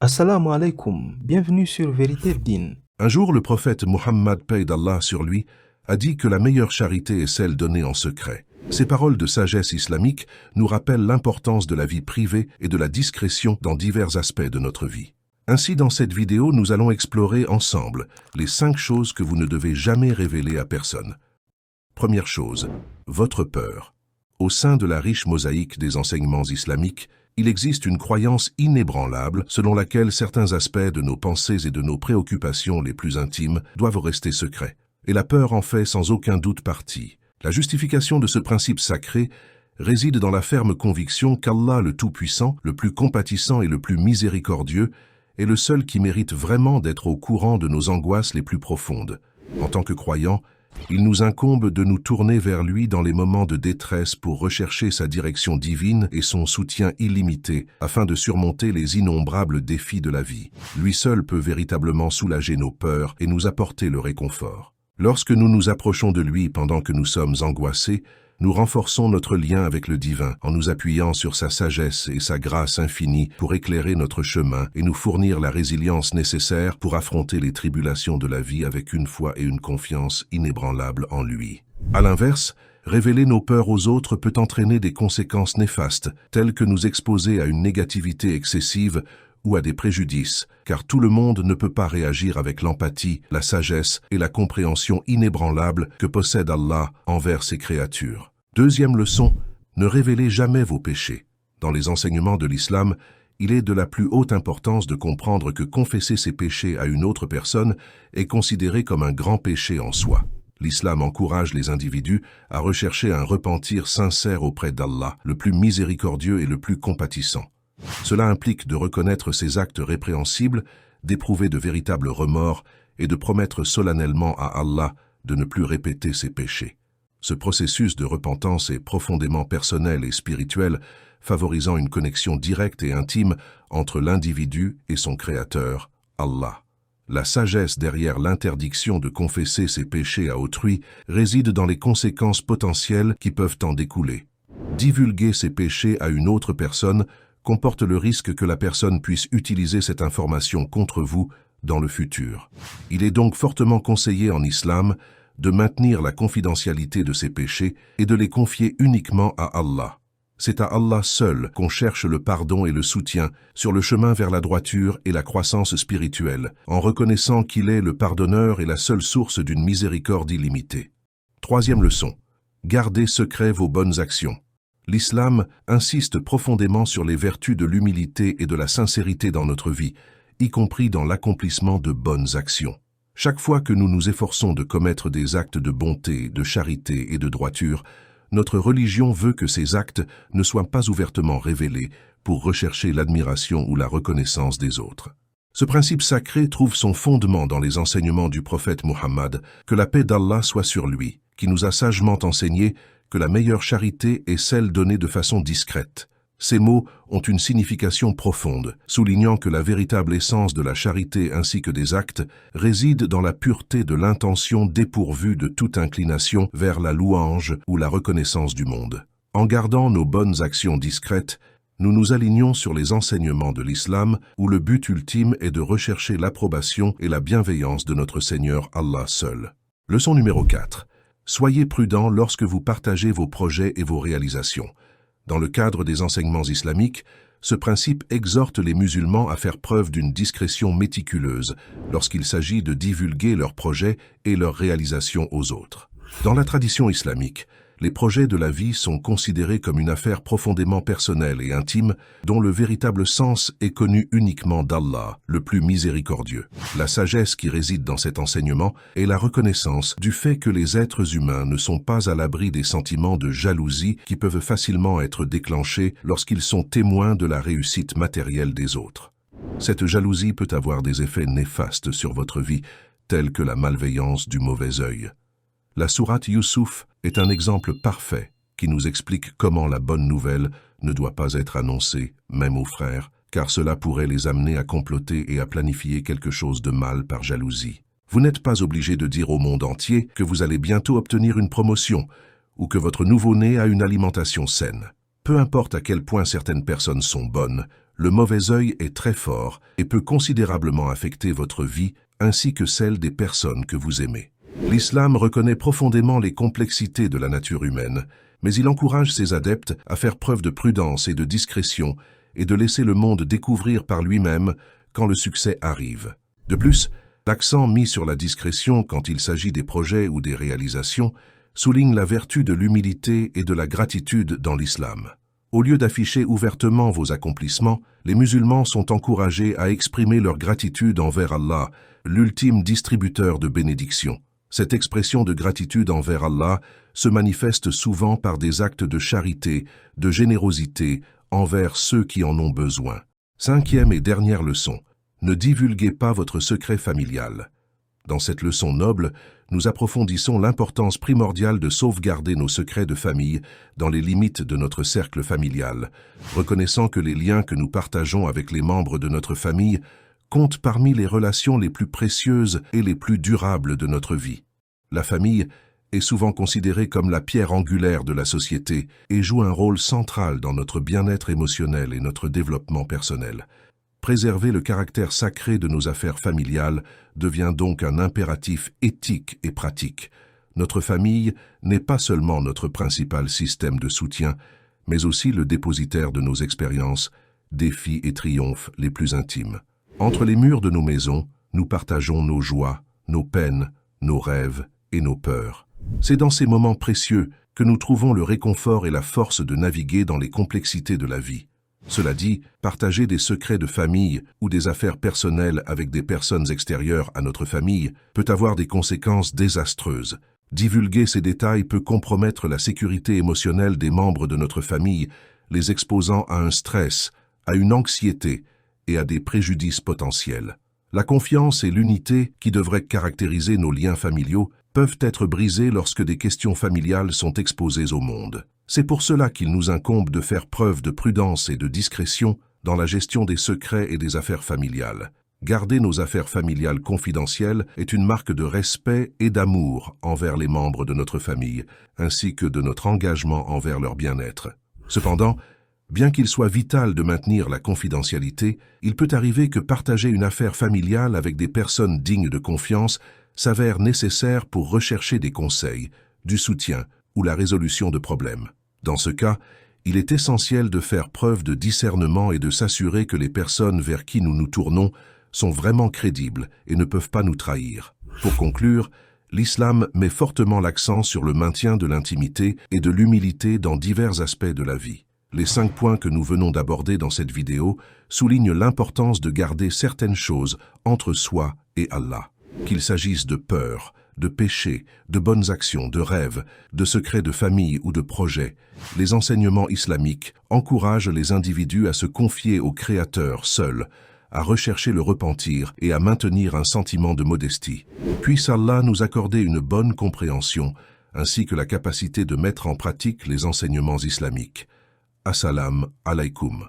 Assalamu alaikum, bienvenue sur Vérité Din. Un jour, le prophète Muhammad, paix d'Allah sur lui, a dit que la meilleure charité est celle donnée en secret. Ces paroles de sagesse islamique nous rappellent l'importance de la vie privée et de la discrétion dans divers aspects de notre vie. Ainsi, dans cette vidéo, nous allons explorer ensemble les 5 choses que vous ne devez jamais révéler à personne. Première chose, votre peur. Au sein de la riche mosaïque des enseignements islamiques, il existe une croyance inébranlable selon laquelle certains aspects de nos pensées et de nos préoccupations les plus intimes doivent rester secrets. Et la peur en fait sans aucun doute partie. La justification de ce principe sacré réside dans la ferme conviction qu'Allah le Tout-Puissant, le plus compatissant et le plus miséricordieux, est le seul qui mérite vraiment d'être au courant de nos angoisses les plus profondes. En tant que croyants, il nous incombe de nous tourner vers lui dans les moments de détresse pour rechercher sa direction divine et son soutien illimité afin de surmonter les innombrables défis de la vie. Lui seul peut véritablement soulager nos peurs et nous apporter le réconfort. Lorsque nous nous approchons de lui pendant que nous sommes angoissés, nous renforçons notre lien avec le divin en nous appuyant sur sa sagesse et sa grâce infinie pour éclairer notre chemin et nous fournir la résilience nécessaire pour affronter les tribulations de la vie avec une foi et une confiance inébranlables en lui. À l'inverse, révéler nos peurs aux autres peut entraîner des conséquences néfastes, telles que nous exposer à une négativité excessive ou à des préjudices, car tout le monde ne peut pas réagir avec l'empathie, la sagesse et la compréhension inébranlable que possède Allah envers ses créatures. Deuxième leçon, ne révélez jamais vos péchés. Dans les enseignements de l'islam, il est de la plus haute importance de comprendre que confesser ses péchés à une autre personne est considéré comme un grand péché en soi. L'islam encourage les individus à rechercher un repentir sincère auprès d'Allah, le plus miséricordieux et le plus compatissant. Cela implique de reconnaître ses actes répréhensibles, d'éprouver de véritables remords et de promettre solennellement à Allah de ne plus répéter ses péchés. Ce processus de repentance est profondément personnel et spirituel, favorisant une connexion directe et intime entre l'individu et son Créateur, Allah. La sagesse derrière l'interdiction de confesser ses péchés à autrui réside dans les conséquences potentielles qui peuvent en découler. Divulguer ses péchés à une autre personne comporte le risque que la personne puisse utiliser cette information contre vous dans le futur. Il est donc fortement conseillé en islam de maintenir la confidentialité de ses péchés et de les confier uniquement à Allah. C'est à Allah seul qu'on cherche le pardon et le soutien sur le chemin vers la droiture et la croissance spirituelle, en reconnaissant qu'il est le pardonneur et la seule source d'une miséricorde illimitée. Troisième leçon, gardez secret vos bonnes actions. L'islam insiste profondément sur les vertus de l'humilité et de la sincérité dans notre vie, y compris dans l'accomplissement de bonnes actions. Chaque fois que nous nous efforçons de commettre des actes de bonté, de charité et de droiture, notre religion veut que ces actes ne soient pas ouvertement révélés pour rechercher l'admiration ou la reconnaissance des autres. Ce principe sacré trouve son fondement dans les enseignements du prophète Muhammad, que la paix d'Allah soit sur lui, qui nous a sagement enseigné que la meilleure charité est celle donnée de façon discrète. Ces mots ont une signification profonde, soulignant que la véritable essence de la charité ainsi que des actes réside dans la pureté de l'intention dépourvue de toute inclination vers la louange ou la reconnaissance du monde. En gardant nos bonnes actions discrètes, nous nous alignons sur les enseignements de l'islam où le but ultime est de rechercher l'approbation et la bienveillance de notre Seigneur Allah seul. Leçon numéro 4. Soyez prudents lorsque vous partagez vos projets et vos réalisations. Dans le cadre des enseignements islamiques, ce principe exhorte les musulmans à faire preuve d'une discrétion méticuleuse lorsqu'il s'agit de divulguer leurs projets et leurs réalisations aux autres. Dans la tradition islamique, les projets de la vie sont considérés comme une affaire profondément personnelle et intime dont le véritable sens est connu uniquement d'Allah, le plus miséricordieux. La sagesse qui réside dans cet enseignement est la reconnaissance du fait que les êtres humains ne sont pas à l'abri des sentiments de jalousie qui peuvent facilement être déclenchés lorsqu'ils sont témoins de la réussite matérielle des autres. Cette jalousie peut avoir des effets néfastes sur votre vie, tels que la malveillance du mauvais œil. La sourate Youssouf est un exemple parfait qui nous explique comment la bonne nouvelle ne doit pas être annoncée, même aux frères, car cela pourrait les amener à comploter et à planifier quelque chose de mal par jalousie. Vous n'êtes pas obligé de dire au monde entier que vous allez bientôt obtenir une promotion ou que votre nouveau-né a une alimentation saine. Peu importe à quel point certaines personnes sont bonnes, le mauvais œil est très fort et peut considérablement affecter votre vie ainsi que celle des personnes que vous aimez. L'islam reconnaît profondément les complexités de la nature humaine, mais il encourage ses adeptes à faire preuve de prudence et de discrétion et de laisser le monde découvrir par lui-même quand le succès arrive. De plus, l'accent mis sur la discrétion quand il s'agit des projets ou des réalisations souligne la vertu de l'humilité et de la gratitude dans l'islam. Au lieu d'afficher ouvertement vos accomplissements, les musulmans sont encouragés à exprimer leur gratitude envers Allah, l'ultime distributeur de bénédictions. Cette expression de gratitude envers Allah se manifeste souvent par des actes de charité, de générosité envers ceux qui en ont besoin. 5e et dernière leçon. Ne divulguez pas votre secret familial. Dans cette leçon noble, nous approfondissons l'importance primordiale de sauvegarder nos secrets de famille dans les limites de notre cercle familial, reconnaissant que les liens que nous partageons avec les membres de notre famille comptent parmi les relations les plus précieuses et les plus durables de notre vie. La famille est souvent considérée comme la pierre angulaire de la société et joue un rôle central dans notre bien-être émotionnel et notre développement personnel. Préserver le caractère sacré de nos affaires familiales devient donc un impératif éthique et pratique. Notre famille n'est pas seulement notre principal système de soutien, mais aussi le dépositaire de nos expériences, défis et triomphes les plus intimes. Entre les murs de nos maisons, nous partageons nos joies, nos peines, nos rêves et nos peurs. C'est dans ces moments précieux que nous trouvons le réconfort et la force de naviguer dans les complexités de la vie. Cela dit, partager des secrets de famille ou des affaires personnelles avec des personnes extérieures à notre famille peut avoir des conséquences désastreuses. Divulguer ces détails peut compromettre la sécurité émotionnelle des membres de notre famille, les exposant à un stress, à une anxiété et à des préjudices potentiels. La confiance et l'unité qui devraient caractériser nos liens familiaux peuvent être brisées lorsque des questions familiales sont exposées au monde. C'est pour cela qu'il nous incombe de faire preuve de prudence et de discrétion dans la gestion des secrets et des affaires familiales. Garder nos affaires familiales confidentielles est une marque de respect et d'amour envers les membres de notre famille, ainsi que de notre engagement envers leur bien-être. Cependant, bien qu'il soit vital de maintenir la confidentialité, il peut arriver que partager une affaire familiale avec des personnes dignes de confiance s'avère nécessaire pour rechercher des conseils, du soutien ou la résolution de problèmes. Dans ce cas, il est essentiel de faire preuve de discernement et de s'assurer que les personnes vers qui nous nous tournons sont vraiment crédibles et ne peuvent pas nous trahir. Pour conclure, l'islam met fortement l'accent sur le maintien de l'intimité et de l'humilité dans divers aspects de la vie. Les 5 points que nous venons d'aborder dans cette vidéo soulignent l'importance de garder certaines choses entre soi et Allah. Qu'il s'agisse de peur, de péché, de bonnes actions, de rêves, de secrets de famille ou de projets, les enseignements islamiques encouragent les individus à se confier au Créateur seul, à rechercher le repentir et à maintenir un sentiment de modestie. Puisse Allah nous accorder une bonne compréhension, ainsi que la capacité de mettre en pratique les enseignements islamiques. Assalamu alaykoum.